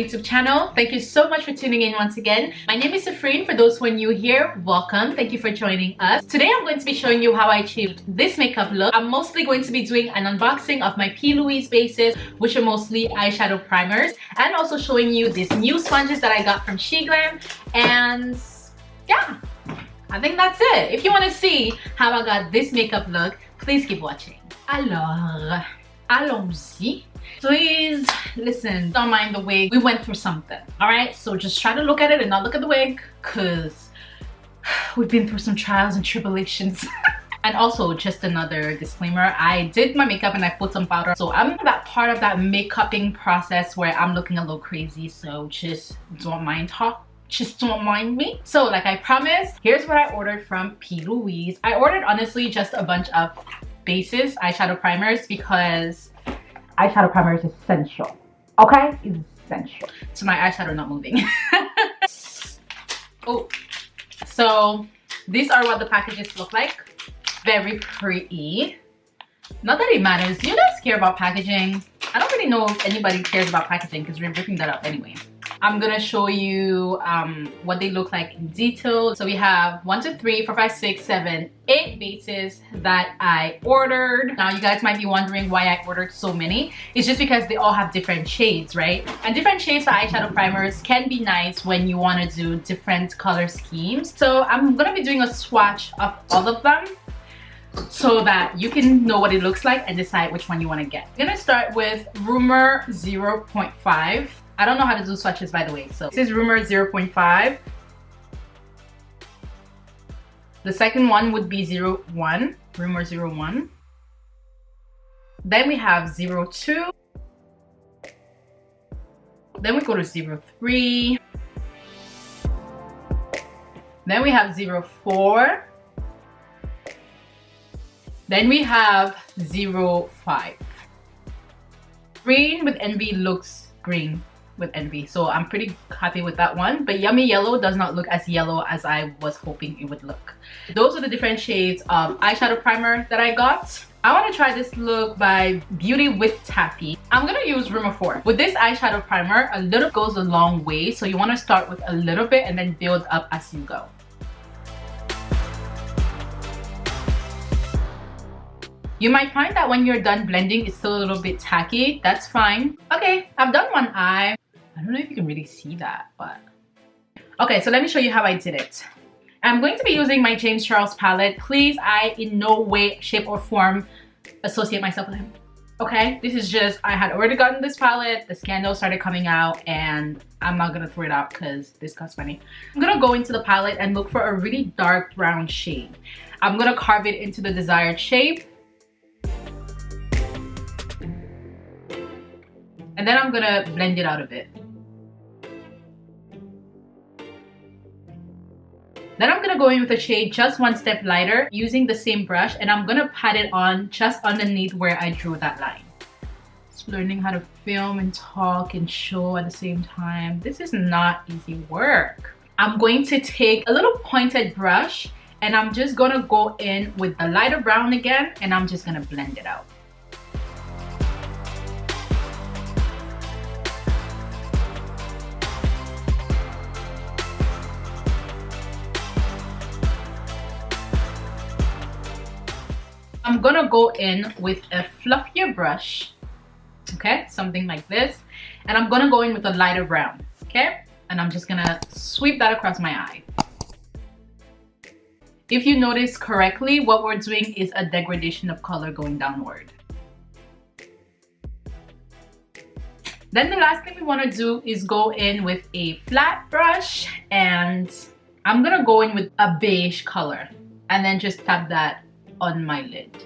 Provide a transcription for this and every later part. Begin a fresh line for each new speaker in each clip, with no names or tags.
YouTube channel. Thank you so much for tuning in once again. My name is Safreen. For those who are new here, welcome. Thank you for joining us. Today I'm going to be showing you how I achieved this makeup look. I'm mostly going to be doing an unboxing of my P.Louise bases, which are mostly eyeshadow primers, and also showing you these new sponges that I got from GLAM. And yeah, I think that's it. If you want to see how I got this makeup look, please keep watching. Alors, allons-y. Please listen, don't mind the wig. We went through something, all right? So just try to look at it and not look at the wig, because we've been through some trials and tribulations. And also, just another disclaimer, I did my makeup and I put some powder, so I'm in that part of that makeuping process where I'm looking a little crazy, so just don't mind me. So like I promised, here's what I ordered from P.Louise. I ordered honestly just a bunch of bases, eyeshadow primers, because eyeshadow primer is essential. Okay, it's essential. So my eyeshadow not moving. Oh, so these are what the packages look like. Very pretty. Not that it matters. Do you guys care about packaging? I don't really know if anybody cares about packaging because we're ripping that up anyway. I'm gonna show you what they look like in detail. So we have 1, 2, 3, 4, 5, 6, 7, 8 bases that I ordered. Now you guys might be wondering why I ordered so many. It's just because they all have different shades, right? And different shades for eyeshadow primers can be nice when you want to do different color schemes. So I'm gonna be doing a swatch of all of them, so that you can know what it looks like and decide which one you want to get. I'm gonna start with Rumor 0.5. I don't know how to do swatches, by the way. So this is Rumor 0.5. The second one would be 01, Rumor 01. Then we have 02. Then we go to 03. Then we have 04. Then we have 05. Green with Envy looks green with Envy, so I'm pretty happy with that one. But Yummy Yellow does not look as yellow as I was hoping it would look. Those are the different shades of eyeshadow primer that I got. I want to try this look by Beauty with Taffy. I'm gonna use Rumor 4. With this eyeshadow primer, a little goes a long way, so you want to start with a little bit and then build up as you go. You might find that when you're done blending, it's still a little bit tacky. That's fine. Okay, I've done one eye. I don't know if you can really see that, but... Okay, so let me show you how I did it. I'm going to be using my James Charles palette. Please, I in no way, shape, or form associate myself with him. Okay, this is just, I had already gotten this palette. The Scandal started coming out, and I'm not gonna throw it out because this costs money. I'm gonna go into the palette and look for a really dark brown shade. I'm gonna carve it into the desired shape. And then I'm gonna blend it out a bit. Then I'm gonna go in with a shade just one step lighter using the same brush, and I'm gonna pat it on just underneath where I drew that line. Just learning how to film and talk and show at the same time. This is not easy work. I'm going to take a little pointed brush and I'm just gonna go in with the lighter brown again, and I'm just gonna blend it out. I'm gonna go in with a fluffier brush, okay, something like this, and I'm gonna go in with a lighter brown, okay, and I'm just gonna sweep that across my eye. If you notice correctly, what we're doing is a degradation of color going downward. Then the last thing we want to do is go in with a flat brush, and I'm gonna go in with a beige color and then just tap that on my lid.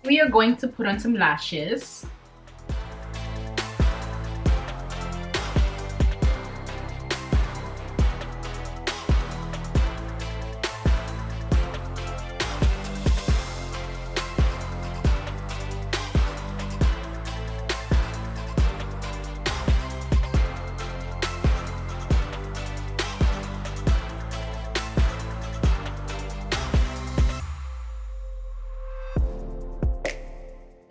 We are going to put on some lashes.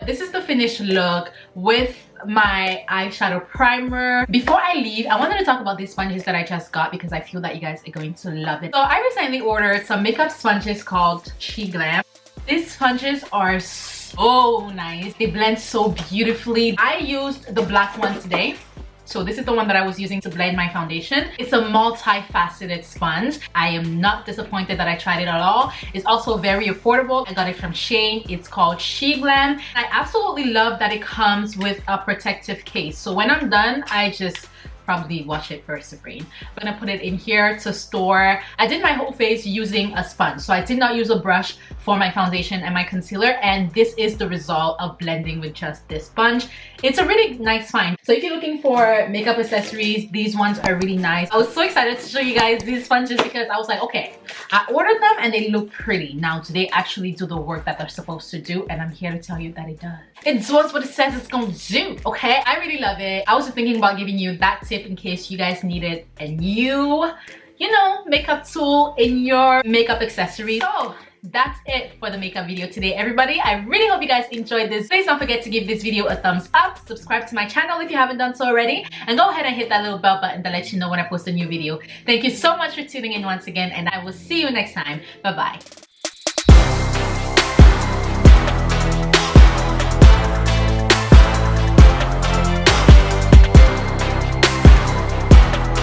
This is the finished look with my eyeshadow primer. Before I leave, I wanted to talk about these sponges that I just got because I feel that you guys are going to love it. So I recently ordered some makeup sponges called GLAM. These sponges are so nice. They blend so beautifully. I used the black one today. So this is the one that I was using to blend my foundation. It's a multifaceted sponge. I am not disappointed that I tried it at all. It's also very affordable. I got it from Shane. It's called GLAM. I absolutely love that it comes with a protective case. So when I'm done, I just probably wash it first, Supreme. I'm gonna put it in here to store. I did my whole face using a sponge, so I did not use a brush for my foundation and my concealer, and this is the result of blending with just this sponge. It's a really nice find. So if you're looking for makeup accessories, these ones are really nice. I was so excited to show you guys these sponges because I was like, okay, I ordered them and they look pretty. Now, do they actually do the work that they're supposed to do? And I'm here to tell you that it does. It does what it says it's gonna do, okay? I really love it. I was thinking about giving you that tip in case you guys needed a new, you know, makeup tool in your makeup accessory. So that's it for the makeup video today, everybody. I really hope you guys enjoyed this. Please don't forget to give this video a thumbs up, subscribe to my channel if you haven't done so already, and go ahead and hit that little bell button to let you know when I post a new video. Thank you so much for tuning in once again, and I will see you next time. Bye bye.